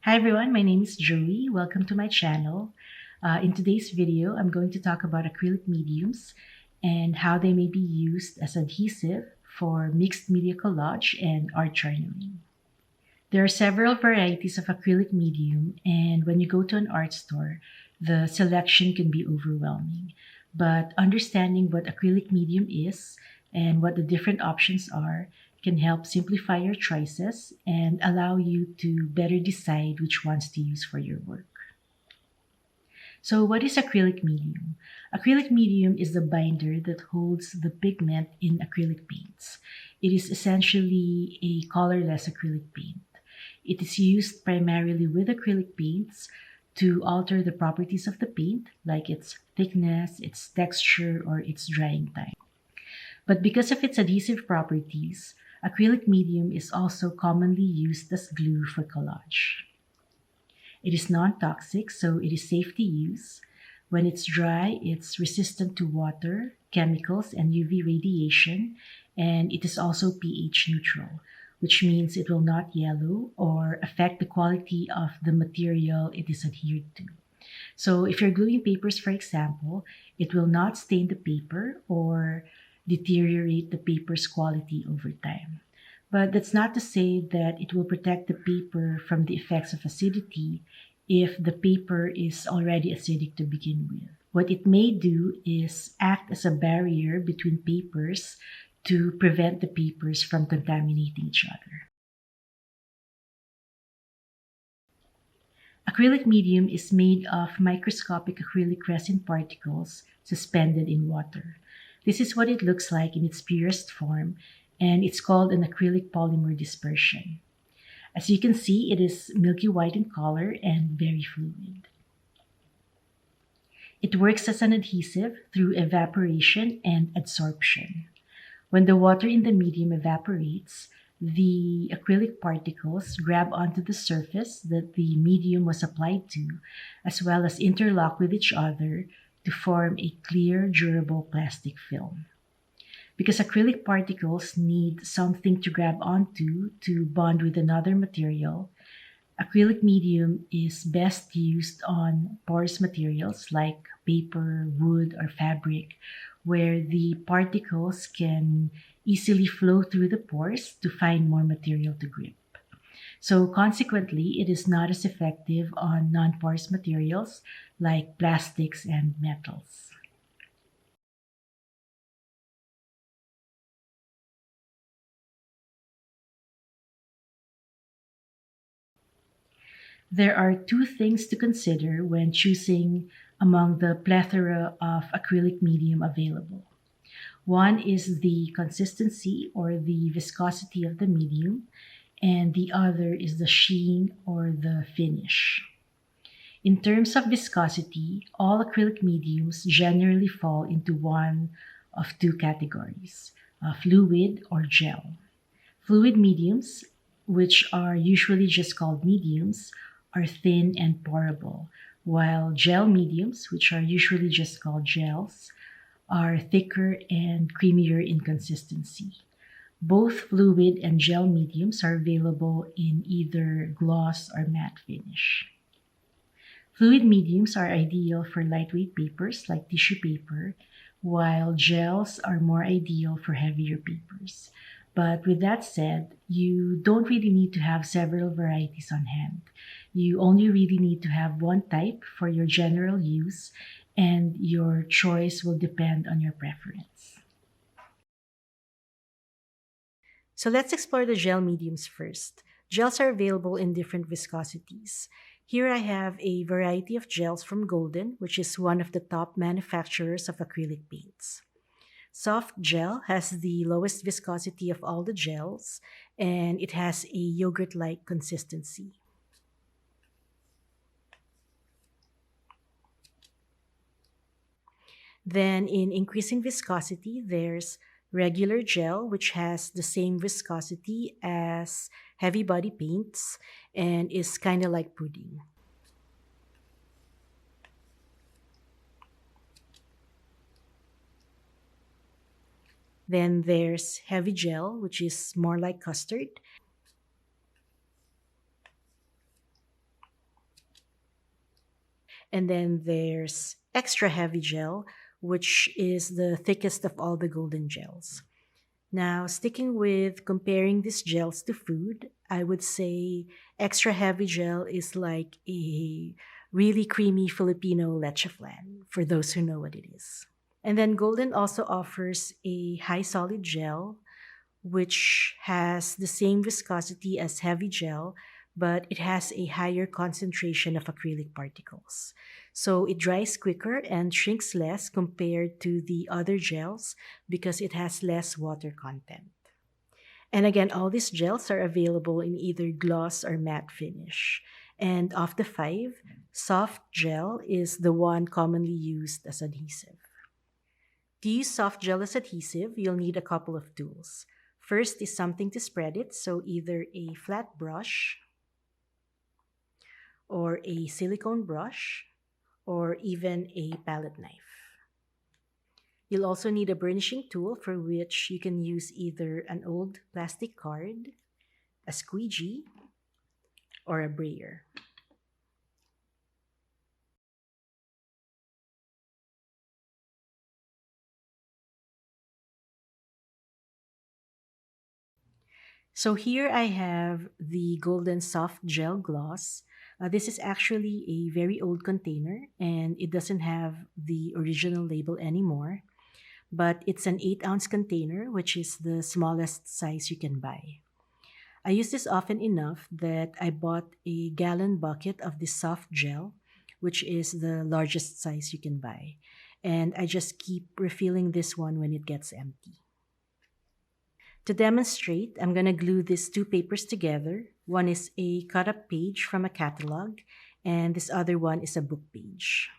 Hi everyone, my name is Joey. Welcome to my channel. In today's video, I'm going to talk about acrylic mediums and how they may be used as adhesive for mixed media collage and art journaling. There are several varieties of acrylic medium, and when you go to an art store, the selection can be overwhelming. But understanding what acrylic medium is and what the different options are can help simplify your choices and allow you to better decide which ones to use for your work. So, what is acrylic medium? Acrylic medium is the binder that holds the pigment in acrylic paints. It is essentially a colorless acrylic paint. It is used primarily with acrylic paints to alter the properties of the paint, like its thickness, its texture, or its drying time. But because of its adhesive properties, acrylic medium is also commonly used as glue for collage. It is non-toxic, so it is safe to use. When it's dry, it's resistant to water, chemicals, and UV radiation, and it is also pH neutral, which means it will not yellow or affect the quality of the material it is adhered to. So if you're gluing papers, for example, it will not stain the paper or deteriorate the paper's quality over time. But that's not to say that it will protect the paper from the effects of acidity if the paper is already acidic to begin with. What it may do is act as a barrier between papers to prevent the papers from contaminating each other. Acrylic medium is made of microscopic acrylic resin particles suspended in water. This is what it looks like in its purest form, and it's called an acrylic polymer dispersion. As you can see, it is milky white in color and very fluid. It works as an adhesive through evaporation and adsorption. When the water in the medium evaporates, the acrylic particles grab onto the surface that the medium was applied to, as well as interlock with each other to form a clear, durable plastic film. Because acrylic particles need something to grab onto to bond with another material, acrylic medium is best used on porous materials like paper, wood, or fabric, where the particles can easily flow through the pores to find more material to grip. So consequently, it is not as effective on non-porous materials like plastics and metals. There are two things to consider when choosing among the plethora of acrylic medium available. One is the consistency or the viscosity of the medium, and the other is the sheen or the finish. In terms of viscosity, all acrylic mediums generally fall into one of two categories, fluid or gel. Fluid mediums, which are usually just called mediums, are thin and pourable, while gel mediums, which are usually just called gels, are thicker and creamier in consistency. Both fluid and gel mediums are available in either gloss or matte finish. Fluid mediums are ideal for lightweight papers like tissue paper, while gels are more ideal for heavier papers. But with that said, you don't really need to have several varieties on hand. You only really need to have one type for your general use, and your choice will depend on your preference. So let's explore the gel mediums first. Gels are available in different viscosities. Here I have a variety of gels from Golden, which is one of the top manufacturers of acrylic paints. Soft gel has the lowest viscosity of all the gels, and it has a yogurt-like consistency. Then in increasing viscosity, there's regular gel, which has the same viscosity as heavy body paints and is kind of like pudding. Then there's heavy gel, which is more like custard. And then there's extra heavy gel, which is the thickest of all the golden gels. Now, sticking with comparing these gels to food, I would say extra heavy gel is like a really creamy Filipino leche flan, for those who know what it is. And then Golden also offers a high solid gel, which has the same viscosity as heavy gel, but it has a higher concentration of acrylic particles. So it dries quicker and shrinks less compared to the other gels because it has less water content. And again, all these gels are available in either gloss or matte finish. And of the five, soft gel is the one commonly used as adhesive. To use soft gel as adhesive, you'll need a couple of tools. First is something to spread it, so either a flat brush or a silicone brush or even a palette knife. You'll also need a burnishing tool for which you can use either an old plastic card, a squeegee, or a brayer. So here I have the Golden Soft Gel Gloss. This is actually a very old container and it doesn't have the original label anymore, but it's an 8-ounce container, which is the smallest size you can buy. I use this often enough that I bought a gallon bucket of this soft gel, which is the largest size you can buy. And I just keep refilling this one when it gets empty. To demonstrate, I'm going to glue these two papers together. One is a cut up page from a catalog, and this other one is a book page.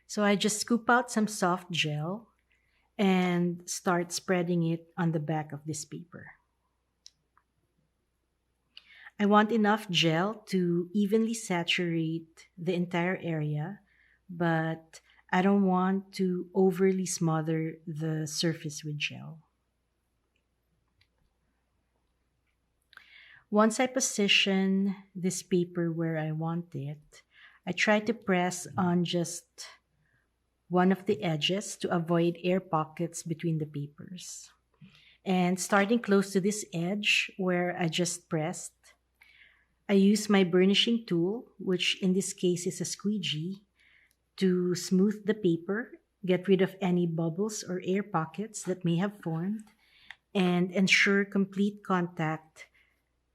So I just scoop out some soft gel and start spreading it on the back of this paper. I want enough gel to evenly saturate the entire area, but I don't want to overly smother the surface with gel. Once I position this paper where I want it, I try to press on just one of the edges to avoid air pockets between the papers. And starting close to this edge where I just pressed, I use my burnishing tool, which in this case is a squeegee, to smooth the paper, get rid of any bubbles or air pockets that may have formed, and ensure complete contact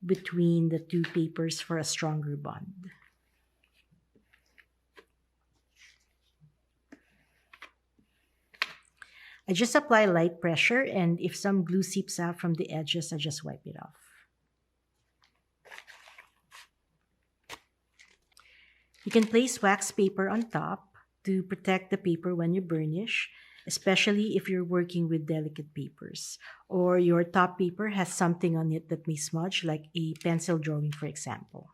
between the two papers for a stronger bond. I just apply light pressure, and if some glue seeps out from the edges, I just wipe it off. You can place wax paper on top to protect the paper when you burnish, especially if you're working with delicate papers, or your top paper has something on it that may smudge, like a pencil drawing, for example.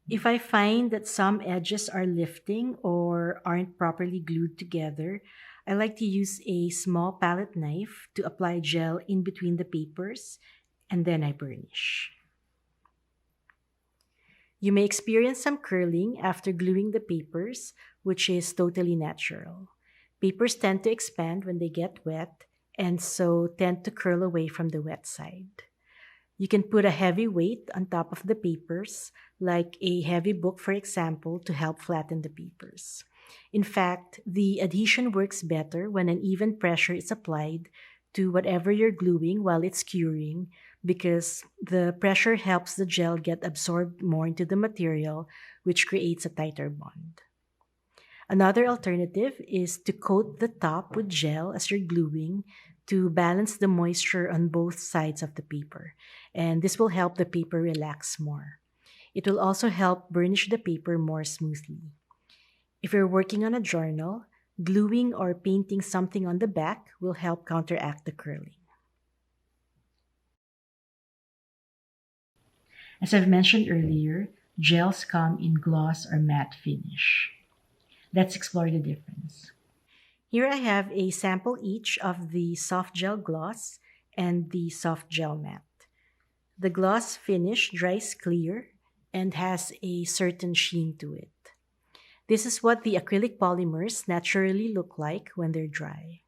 If I find that some edges are lifting or aren't properly glued together, I like to use a small palette knife to apply gel in between the papers, and then I burnish. You may experience some curling after gluing the papers, which is totally natural. Papers tend to expand when they get wet, and so tend to curl away from the wet side. You can put a heavy weight on top of the papers, like a heavy book, for example, to help flatten the papers. In fact, the adhesion works better when an even pressure is applied to whatever you're gluing while it's curing, because the pressure helps the gel get absorbed more into the material, which creates a tighter bond. Another alternative is to coat the top with gel as you're gluing to balance the moisture on both sides of the paper, and this will help the paper relax more. It will also help burnish the paper more smoothly. If you're working on a journal, gluing or painting something on the back will help counteract the curling. As I've mentioned earlier, gels come in gloss or matte finish. Let's explore the difference. Here I have a sample each of the soft gel gloss and the soft gel matte. The gloss finish dries clear and has a certain sheen to it. This is what the acrylic polymers naturally look like when they're dry.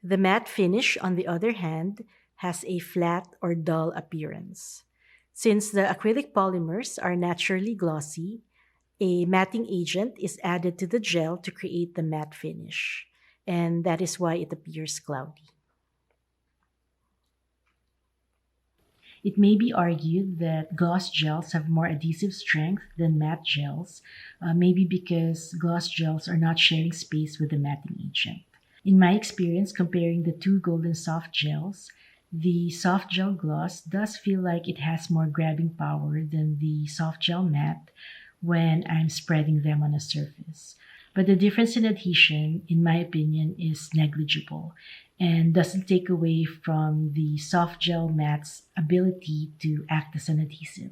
The matte finish, on the other hand, has a flat or dull appearance. Since the acrylic polymers are naturally glossy, a matting agent is added to the gel to create the matte finish, and that is why it appears cloudy. It may be argued that gloss gels have more adhesive strength than matte gels, maybe because gloss gels are not sharing space with the matting agent. In my experience comparing the two golden soft gels, the soft gel gloss does feel like it has more grabbing power than the soft gel matte when I'm spreading them on a surface. But the difference in adhesion, in my opinion, is negligible and doesn't take away from the soft gel matte's ability to act as an adhesive.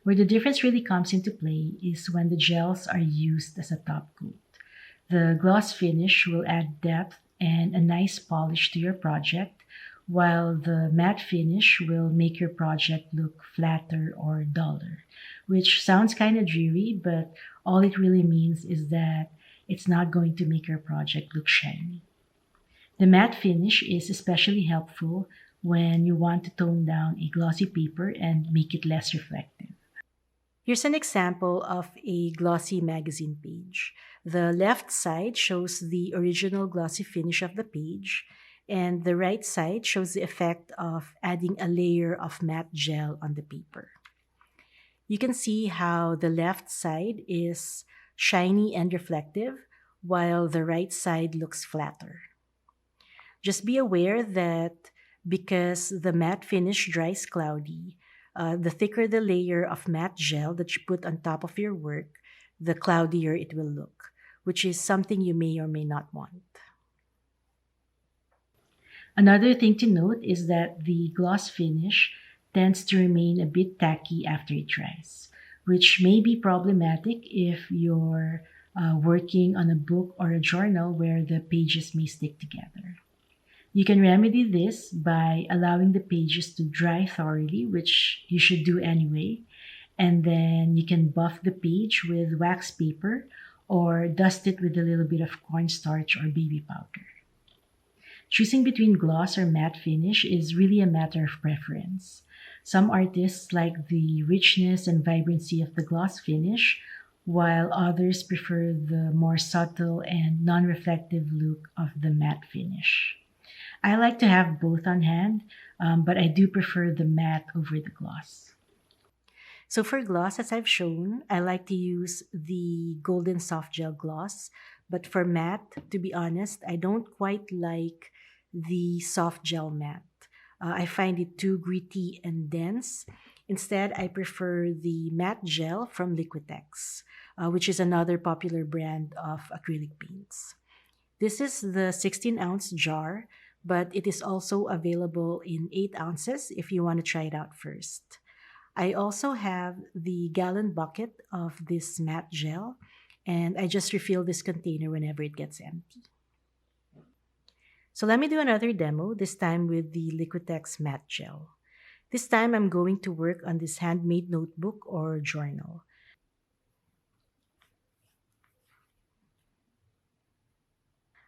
Where the difference really comes into play is when the gels are used as a top coat. The gloss finish will add depth and a nice polish to your project, while the matte finish will make your project look flatter or duller, which sounds kind of dreary, but all it really means is that it's not going to make your project look shiny. The matte finish is especially helpful when you want to tone down a glossy paper and make it less reflective. Here's an example of a glossy magazine page. The left side shows the original glossy finish of the page, and the right side shows the effect of adding a layer of matte gel on the paper. You can see how the left side is shiny and reflective, while the right side looks flatter. Just be aware that because the matte finish dries cloudy, the thicker the layer of matte gel that you put on top of your work, the cloudier it will look, which is something you may or may not want. Another thing to note is that the gloss finish tends to remain a bit tacky after it dries, which may be problematic if you're working on a book or a journal where the pages may stick together. You can remedy this by allowing the pages to dry thoroughly, which you should do anyway, and then you can buff the page with wax paper or dust it with a little bit of cornstarch or baby powder. Choosing between gloss or matte finish is really a matter of preference. Some artists like the richness and vibrancy of the gloss finish, while others prefer the more subtle and non-reflective look of the matte finish. I like to have both on hand, but I do prefer the matte over the gloss. So for gloss, as I've shown, I like to use the golden soft gel gloss. But for matte, to be honest, I don't quite like the soft gel matte. I find it too gritty and dense. Instead, I prefer the matte gel from Liquitex, which is another popular brand of acrylic paints. This is the 16-ounce jar, but it is also available in 8 ounces if you want to try it out first. I also have the gallon bucket of this matte gel, and I just refill this container whenever it gets empty. So let me do another demo, this time with the Liquitex matte gel. This time I'm going to work on this handmade notebook or journal.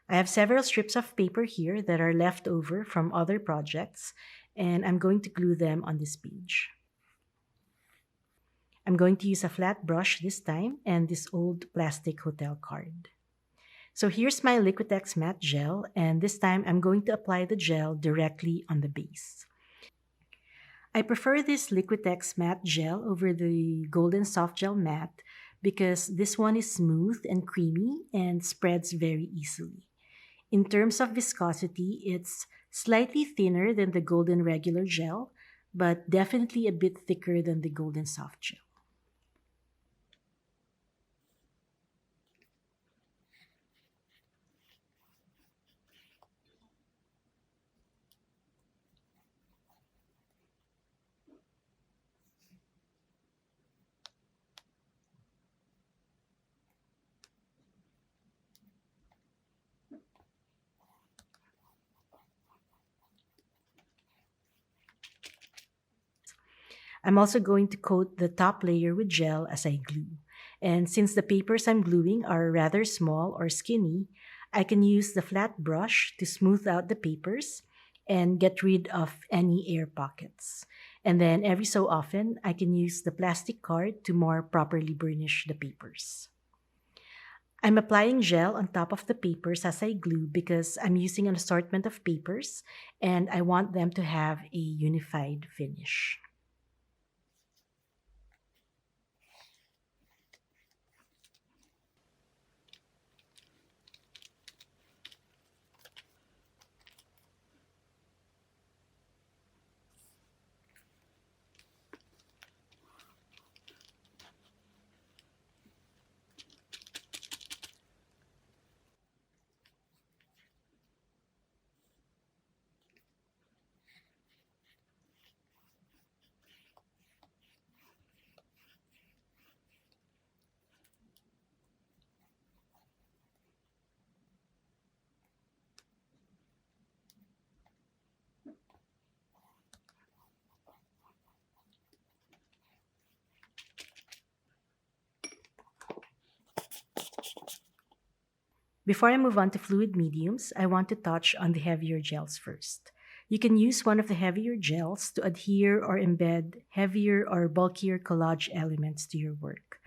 I have several strips of paper here that are left over from other projects, and I'm going to glue them on this page. I'm going to use a flat brush this time and this old plastic hotel card. So here's my Liquitex matte gel, and this time I'm going to apply the gel directly on the base. I prefer this Liquitex matte gel over the golden soft gel matte because this one is smooth and creamy and spreads very easily. In terms of viscosity, it's slightly thinner than the golden regular gel, but definitely a bit thicker than the golden soft gel. I'm also going to coat the top layer with gel as I glue. And since the papers I'm gluing are rather small or skinny, I can use the flat brush to smooth out the papers and get rid of any air pockets. And then every so often, I can use the plastic card to more properly burnish the papers. I'm applying gel on top of the papers as I glue because I'm using an assortment of papers and I want them to have a unified finish. Before I move on to fluid mediums, I want to touch on the heavier gels first. You can use one of the heavier gels to adhere or embed heavier or bulkier collage elements to your work.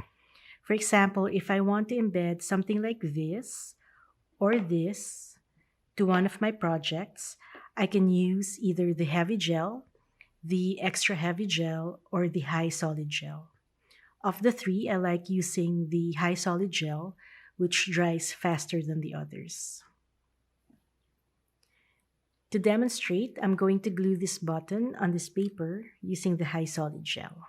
For example, if I want to embed something like this or this to one of my projects, I can use either the heavy gel, the extra heavy gel, or the high solid gel. Of the three, I like using the high solid gel, which dries faster than the others. To demonstrate, I'm going to glue this button on this paper using the high solid gel.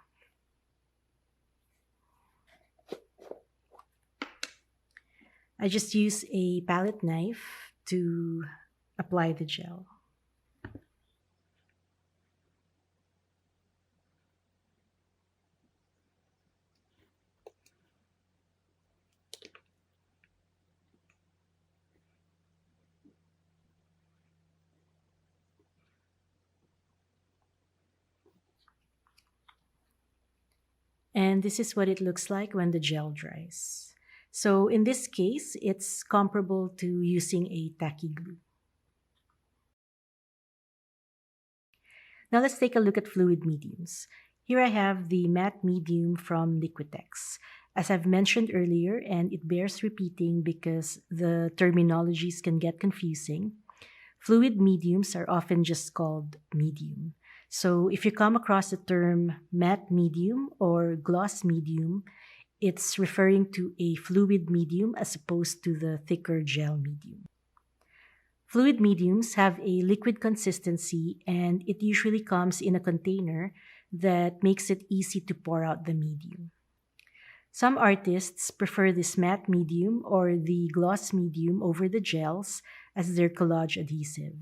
I just use a palette knife to apply the gel. And this is what it looks like when the gel dries. So in this case, it's comparable to using a tacky glue. Now let's take a look at fluid mediums. Here I have the matte medium from Liquitex. As I've mentioned earlier, and it bears repeating because the terminologies can get confusing, fluid mediums are often just called medium. So if you come across the term matte medium or gloss medium, it's referring to a fluid medium as opposed to the thicker gel medium. Fluid mediums have a liquid consistency and it usually comes in a container that makes it easy to pour out the medium. Some artists prefer this matte medium or the gloss medium over the gels as their collage adhesive.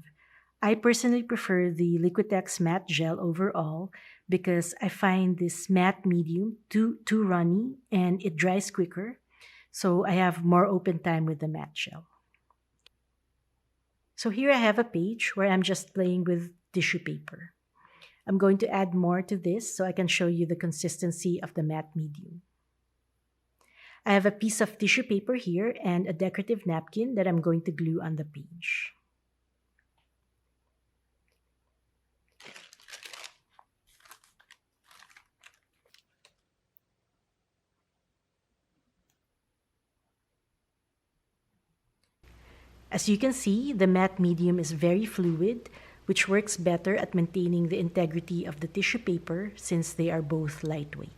I personally prefer the Liquitex matte gel overall because I find this matte medium too runny and it dries quicker, so I have more open time with the matte gel. So here I have a page where I'm just playing with tissue paper. I'm going to add more to this so I can show you the consistency of the matte medium. I have a piece of tissue paper here and a decorative napkin that I'm going to glue on the page. As you can see, the matte medium is very fluid, which works better at maintaining the integrity of the tissue paper since they are both lightweight.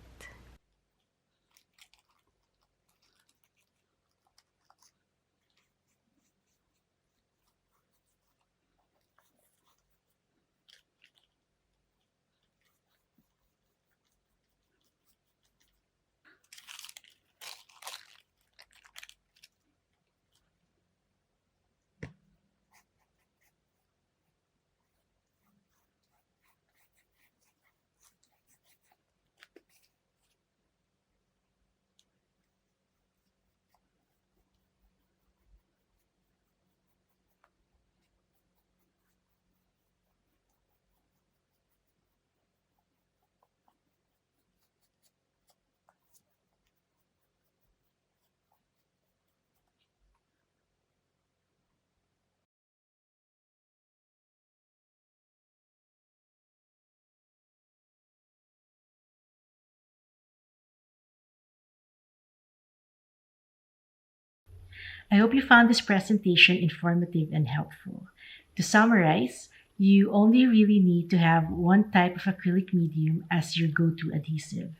I hope you found this presentation informative and helpful. To summarize, you only really need to have one type of acrylic medium as your go-to adhesive,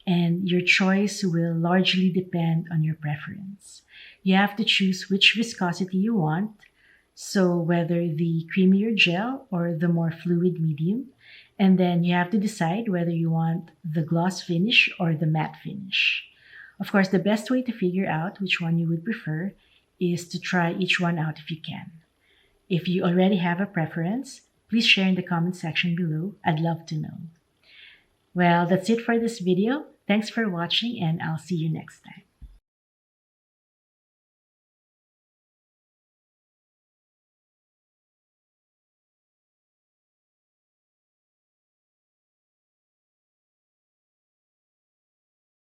and your choice will largely depend on your preference. You have to choose which viscosity you want, so whether the creamier gel or the more fluid medium, and then you have to decide whether you want the gloss finish or the matte finish. Of course, the best way to figure out which one you would prefer is to try each one out if you can. If you already have a preference, please share in the comment section below. I'd love to know. Well, that's it for this video. Thanks for watching, and I'll see you next time.